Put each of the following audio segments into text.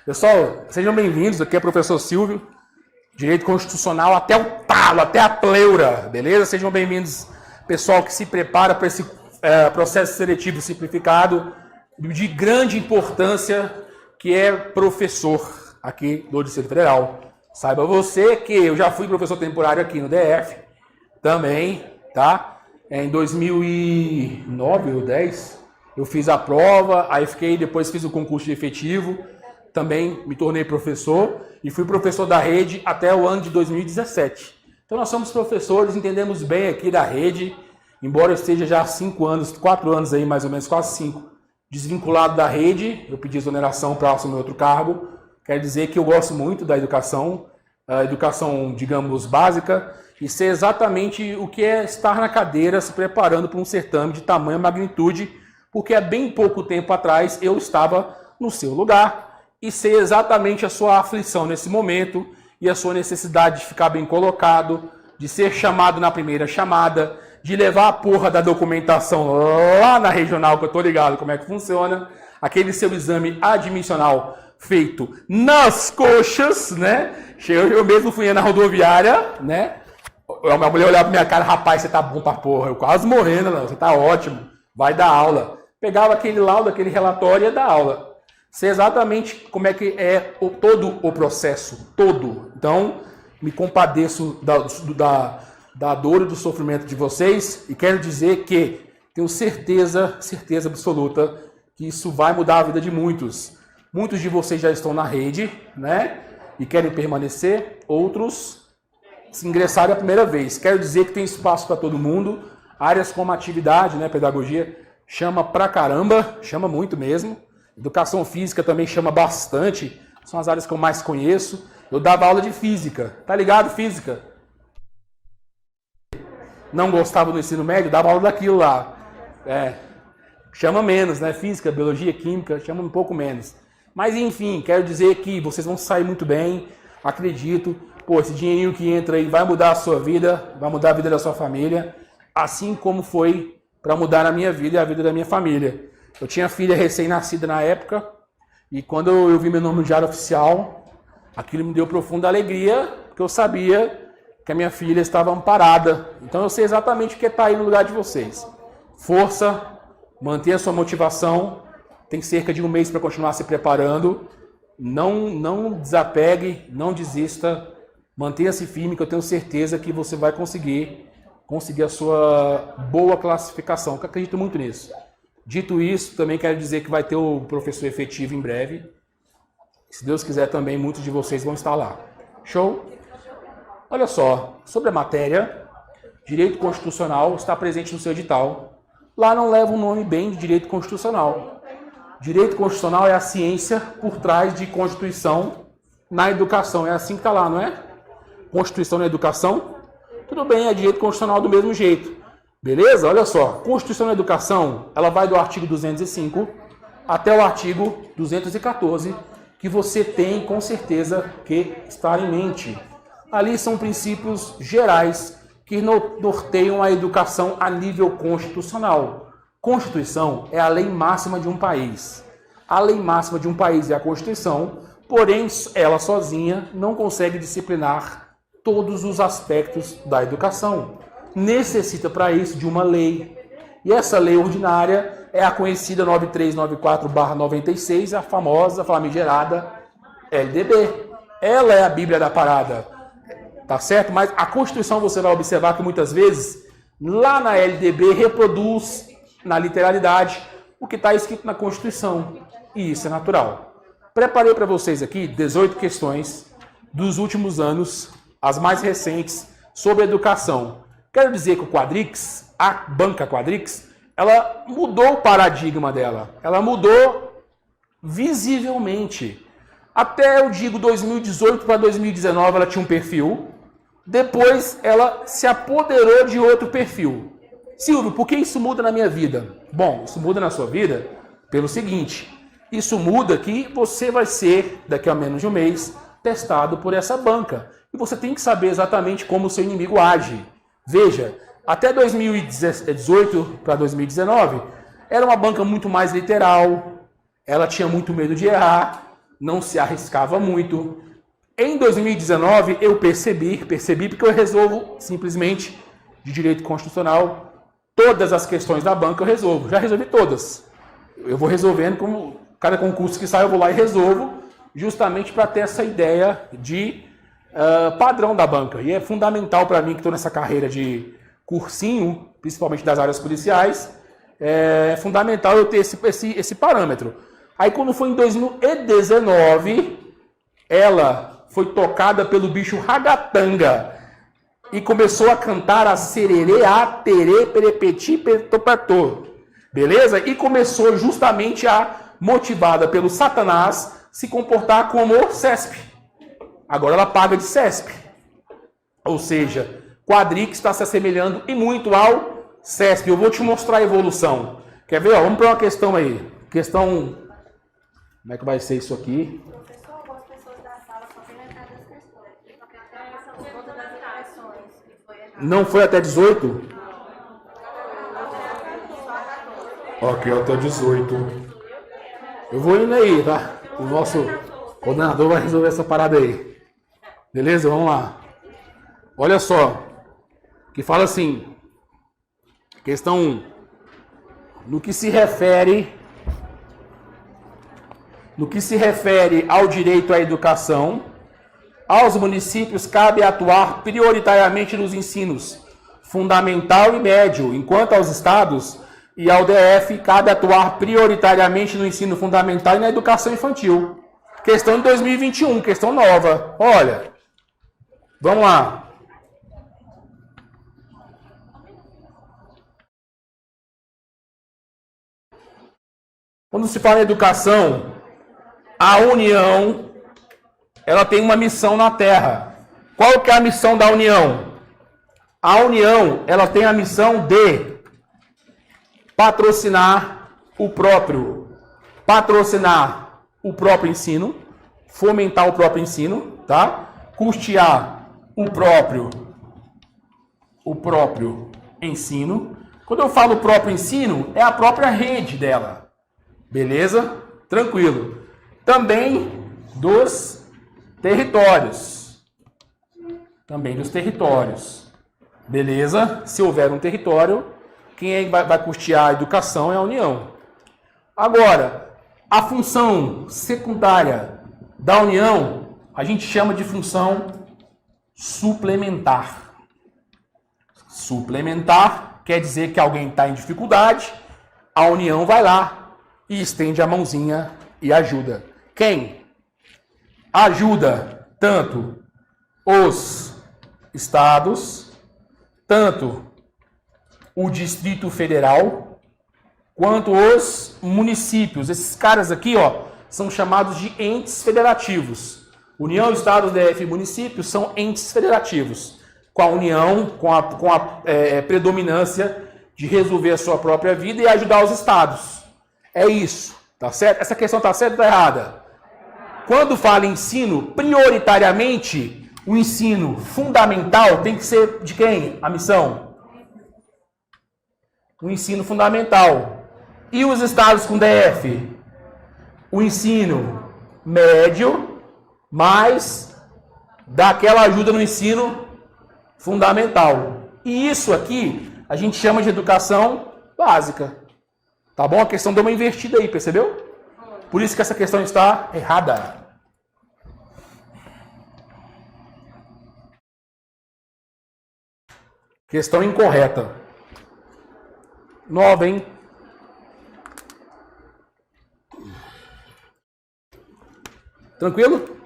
Pessoal, sejam bem-vindos. Aqui é o professor Silvio, Direito Constitucional até o talo, até a pleura, beleza? Sejam bem-vindos, pessoal que se prepara para esse processo seletivo simplificado de grande importância, que é professor aqui do Distrito Federal. Saiba você que eu já fui professor temporário aqui no DF também, tá? Em 2009 ou 2010, eu fiz a prova, aí depois fiz o concurso de efetivo, também me tornei professor e fui professor da rede até o ano de 2017. Então nós somos professores, entendemos bem aqui da rede, embora eu esteja já há 5 anos, 4 anos aí mais ou menos, quase 5, desvinculado da rede, eu pedi exoneração para assumir outro cargo. Quer dizer que eu gosto muito da educação, a educação, digamos, básica, e sei exatamente o que é estar na cadeira se preparando para um certame de tamanha magnitude, porque há bem pouco tempo atrás eu estava no seu lugar e sei exatamente a sua aflição nesse momento e a sua necessidade de ficar bem colocado, de ser chamado na primeira chamada, de levar a porra da documentação lá na regional, que eu tô ligado como é que funciona, aquele seu exame admissional feito nas coxas, né? Eu mesmo fui na rodoviária, né? A minha mulher olhava pra minha cara, rapaz, você tá bom pra porra. Eu quase morrendo, não, você tá ótimo, vai dar aula. Pegava aquele laudo, aquele relatório e ia dar aula. Sei exatamente como é que é todo o processo, todo. Então, me compadeço da dor e do sofrimento de vocês e quero dizer que tenho certeza absoluta que isso vai mudar a vida de muitos. Muitos de vocês já estão na rede, né? E querem permanecer, outros se ingressarem a primeira vez. Quero dizer que tem espaço para todo mundo. Áreas como atividade, né, pedagogia, chama pra caramba, chama muito mesmo. Educação física também chama bastante, são as áreas que eu mais conheço. Eu dava aula de física, tá ligado? Física. Não gostava do ensino médio, dava aula daquilo lá. Chama menos, né? Física, biologia, química, chama um pouco menos. Mas enfim, quero dizer que vocês vão sair muito bem, acredito. Pô, esse dinheirinho que entra aí vai mudar a sua vida, vai mudar a vida da sua família, assim como foi para mudar a minha vida e a vida da minha família. Eu tinha filha recém-nascida na época, e quando eu vi meu nome no diário oficial, aquilo me deu profunda alegria, porque eu sabia que a minha filha estava amparada. Então eu sei exatamente o que é estar aí no lugar de vocês. Força, mantenha a sua motivação. Tem cerca de 1 mês para continuar se preparando. Não desapegue, não desista. Mantenha-se firme, que eu tenho certeza que você vai conseguir a sua boa classificação, que eu acredito muito nisso. Dito isso, também quero dizer que vai ter o professor efetivo em breve. Se Deus quiser também, muitos de vocês vão estar lá. Show? Olha só, sobre a matéria, Direito Constitucional está presente no seu edital. Lá não leva um nome bem de Direito Constitucional. Direito Constitucional é a ciência por trás de Constituição na educação. É assim que está lá, não é? Constituição na educação. Tudo bem, é Direito Constitucional do mesmo jeito. Beleza? Olha só. Constituição na educação, ela vai do artigo 205 até o artigo 214, que você tem com certeza que estar em mente. Ali são princípios gerais que norteiam a educação a nível constitucional. Constituição é a lei máxima de um país. A lei máxima de um país é a Constituição, porém ela sozinha não consegue disciplinar todos os aspectos da educação. Necessita para isso de uma lei. E essa lei ordinária é a conhecida 9394/96, a famosa, famigerada LDB. Ela é a Bíblia da parada. Tá certo? Mas a Constituição, você vai observar que muitas vezes, lá na LDB, reproduz na literalidade o que está escrito na Constituição. E isso é natural. Preparei para vocês aqui 18 questões dos últimos anos, as mais recentes, sobre educação. Quero dizer que o Quadrix, a banca Quadrix, ela mudou o paradigma dela. Ela mudou visivelmente. Até, eu digo, 2018 para 2019 ela tinha um perfil. Depois ela se apoderou de outro perfil. Silvio, por que isso muda na minha vida? Bom, isso muda na sua vida pelo seguinte. Isso muda que você vai ser, daqui a menos de 1 mês, testado por essa banca. E você tem que saber exatamente como o seu inimigo age. Veja, até 2018 para 2019, era uma banca muito mais literal, ela tinha muito medo de errar, não se arriscava muito. Em 2019, eu percebi porque eu resolvo simplesmente de direito constitucional todas as questões da banca, eu resolvo. Já resolvi todas. Eu vou resolvendo, como cada concurso que sai, eu vou lá e resolvo, justamente para ter essa ideia de padrão da banca. E é fundamental para mim, que estou nessa carreira de cursinho, principalmente das áreas policiais, é fundamental eu ter esse parâmetro. Aí quando foi em 2019, ela foi tocada pelo bicho ragatanga e começou a cantar a sererê, a terê, perepeti, petopatô. Beleza? E começou justamente motivada pelo Satanás, se comportar como CESP. Agora ela paga de CESP. Ou seja, Quadrix está se assemelhando e muito ao CESP. Eu vou te mostrar a evolução. Quer ver? Vamos para uma questão aí. Questão... Como é que vai ser isso aqui? Professor, algumas pessoas da sala só têm entrado as questões. Porque até passamos todas as interações. Não foi até 18? Ok, até 18. Eu vou indo aí, tá? O nosso coordenador vai resolver essa parada aí. Beleza? Vamos lá. Olha só. Que fala assim. Questão 1. No que se refere ao direito à educação, aos municípios cabe atuar prioritariamente nos ensinos fundamental e médio, enquanto aos estados e ao DF cabe atuar prioritariamente no ensino fundamental e na educação infantil. Questão de 2021, questão nova. Olha, vamos lá. Quando se fala em educação, a União, ela tem uma missão na Terra. Qual que é a missão da União? A União, ela tem a missão de patrocinar o próprio ensino, fomentar o próprio ensino, tá? Custear o próprio ensino. Quando eu falo próprio ensino, é a própria rede dela. Beleza? Tranquilo. Também dos territórios. Beleza? Se houver um território, quem vai custear a educação é a União. Agora, a função secundária da União, a gente chama de função suplementar. Suplementar quer dizer que alguém está em dificuldade, a União vai lá e estende a mãozinha e ajuda. Quem? Ajuda tanto os estados, tanto o Distrito Federal, quanto os municípios. Esses caras aqui, ó, são chamados de entes federativos. União, Estados, DF e municípios são entes federativos, com a União, com a predominância de resolver a sua própria vida e ajudar os estados. É isso, tá certo? Essa questão tá certa ou tá errada? Quando fala em ensino, prioritariamente, o ensino fundamental tem que ser de quem? A missão? O ensino fundamental. E os estados com DF? O ensino médio, mais daquela ajuda no ensino fundamental. E isso aqui a gente chama de educação básica. Tá bom? A questão deu uma invertida aí, percebeu? Por isso que essa questão está errada. Questão incorreta. 9, hein? Tranquilo?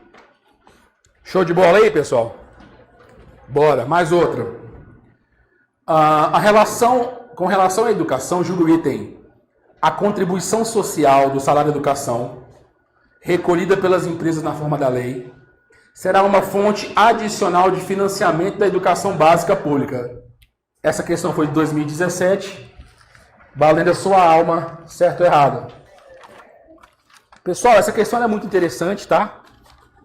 Show de bola aí, pessoal? Bora, mais outra. Com relação à educação, julgo o item. A contribuição social do salário de educação, recolhida pelas empresas na forma da lei, será uma fonte adicional de financiamento da educação básica pública. Essa questão foi de 2017. Valendo a sua alma, certo ou errado? Pessoal, essa questão é muito interessante, tá?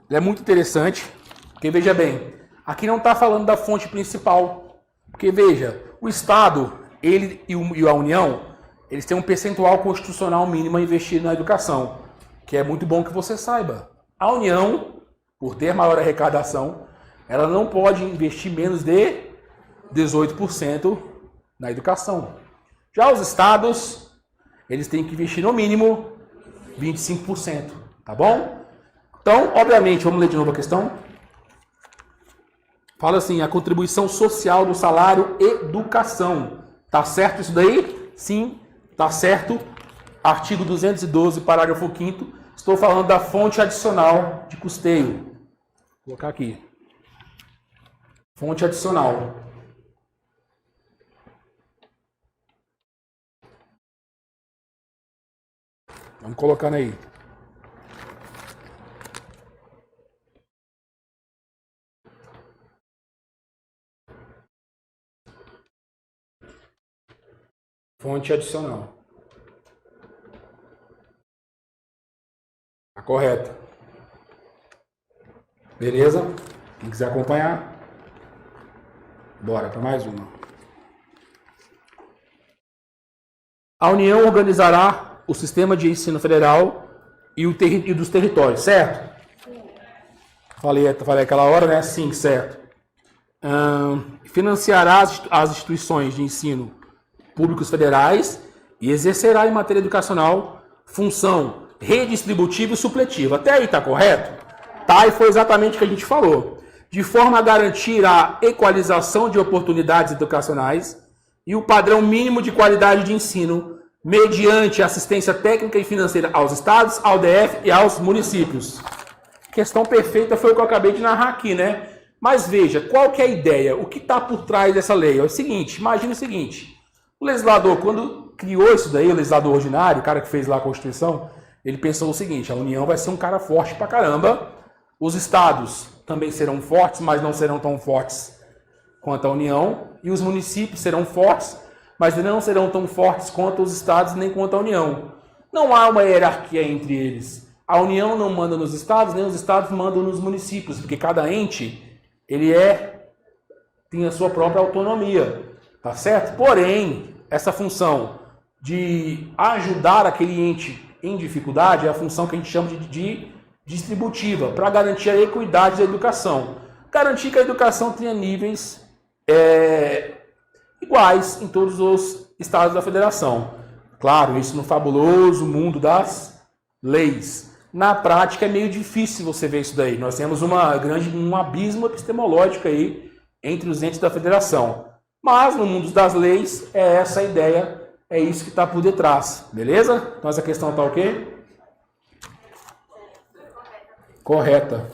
Ela é muito interessante, porque veja bem, aqui não está falando da fonte principal. Porque veja, o Estado, ele e a União, eles têm um percentual constitucional mínimo a investir na educação, que é muito bom que você saiba. A União, por ter maior arrecadação, ela não pode investir menos de 18% na educação. Já os estados, eles têm que investir no mínimo 25%, tá bom? Então, obviamente, vamos ler de novo a questão. Fala assim, a contribuição social do salário educação. Tá certo isso daí? Sim, tá certo. Artigo 212, parágrafo 5º. Estou falando da fonte adicional de custeio. Vou colocar aqui. Fonte adicional. Vamos colocando aí. Fonte adicional. Tá correto. Beleza? Quem quiser acompanhar, bora para mais uma. A União organizará o sistema de ensino federal e dos territórios, certo? Falei aquela hora, né? Sim, certo. Financiará as instituições de ensino públicos federais e exercerá em matéria educacional função redistributiva e supletiva. Até aí tá correto? Tá, e foi exatamente o que a gente falou. De forma a garantir a equalização de oportunidades educacionais e o padrão mínimo de qualidade de ensino mediante assistência técnica e financeira aos estados, ao DF e aos municípios. Questão perfeita foi o que eu acabei de narrar aqui, né? Mas veja, qual que é a ideia? O que está por trás dessa lei? É o seguinte, imagine o seguinte. O legislador, quando criou isso daí, o legislador ordinário, o cara que fez lá a Constituição, ele pensou o seguinte, a União vai ser um cara forte pra caramba, os estados também serão fortes, mas não serão tão fortes quanto a União, e os municípios serão fortes, mas não serão tão fortes quanto os estados nem quanto a União. Não há uma hierarquia entre eles. A União não manda nos estados, nem os estados mandam nos municípios, porque cada ente, ele tem a sua própria autonomia, tá certo? Porém, essa função de ajudar aquele ente em dificuldade é a função que a gente chama de distributiva, para garantir a equidade da educação. Garantir que a educação tenha níveis iguais em todos os estados da federação. Claro, isso no fabuloso mundo das leis. Na prática é meio difícil você ver isso daí. Nós temos um abismo epistemológico aí entre os entes da federação. Mas no mundo das leis é essa a ideia, é isso que está por detrás. Beleza? Então essa questão está o quê? Correta.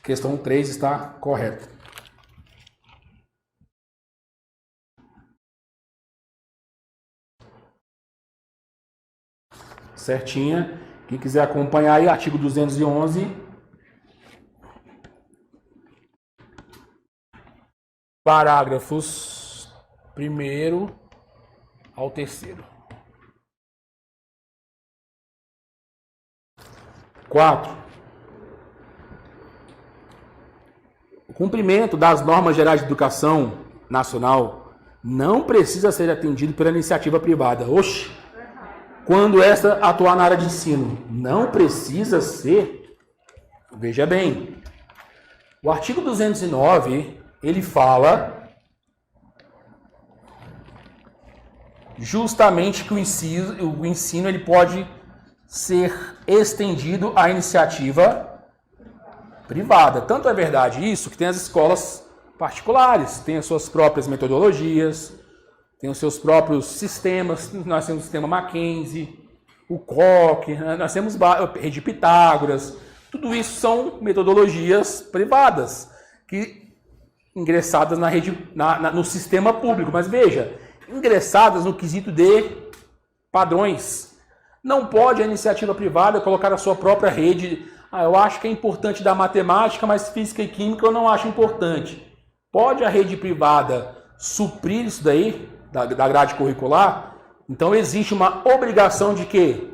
Questão 3 está correta. Certinha. Quem quiser acompanhar aí, artigo 211. Parágrafos 1º ao 3º. 4. O cumprimento das normas gerais de educação nacional não precisa ser atendido pela iniciativa privada. Oxe! Quando esta atuar na área de ensino, não precisa ser. Veja bem, o artigo 209, ele fala justamente que o ensino ele pode ser estendido à iniciativa privada. Tanto é verdade isso que tem as escolas particulares, tem as suas próprias metodologias, tem os seus próprios sistemas. Nós temos o sistema Mackenzie, o Koch, nós temos a rede Pitágoras. Tudo isso são metodologias privadas que ingressadas na rede, no sistema público. Mas veja, ingressadas no quesito de padrões. Não pode a iniciativa privada colocar a sua própria rede. Eu acho que é importante da matemática, mas física e química eu não acho importante. Pode a rede privada suprir isso daí, da grade curricular? Então existe uma obrigação de quê?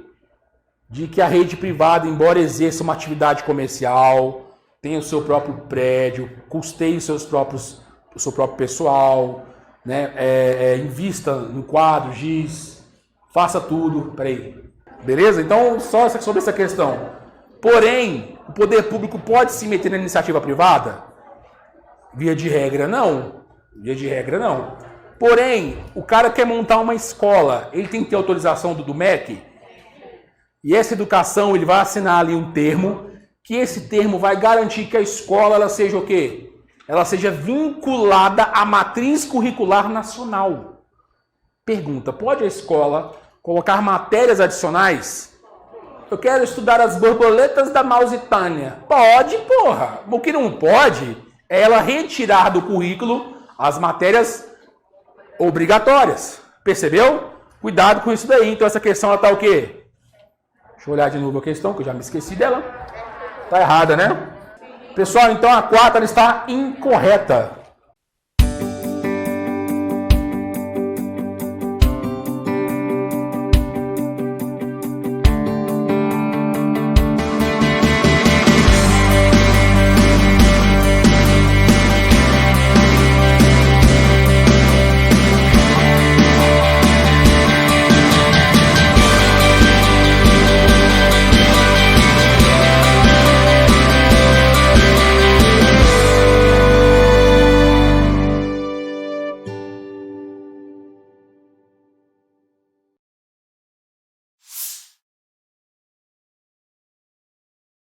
De que a rede privada, embora exerça uma atividade comercial, tenha o seu próprio prédio, custeie o seu próprio pessoal, né? Invista em quadros, giz, faça tudo. Peraí. Beleza? Então, só sobre essa questão. Porém, o poder público pode se meter na iniciativa privada? Via de regra, não. Via de regra, não. Porém, o cara quer montar uma escola, ele tem que ter autorização do MEC? E essa educação, ele vai assinar ali um termo, que esse termo vai garantir que a escola ela seja o quê? Ela seja vinculada à matriz curricular nacional. Pergunta, pode a escola colocar matérias adicionais? Eu quero estudar as borboletas da Mausitânia. Pode, porra. O que não pode é ela retirar do currículo as matérias obrigatórias. Percebeu? Cuidado com isso daí. Então essa questão ela tá o quê? Deixa eu olhar de novo a questão, que eu já me esqueci dela. Tá errada, né? Pessoal, então a quarta ela está incorreta.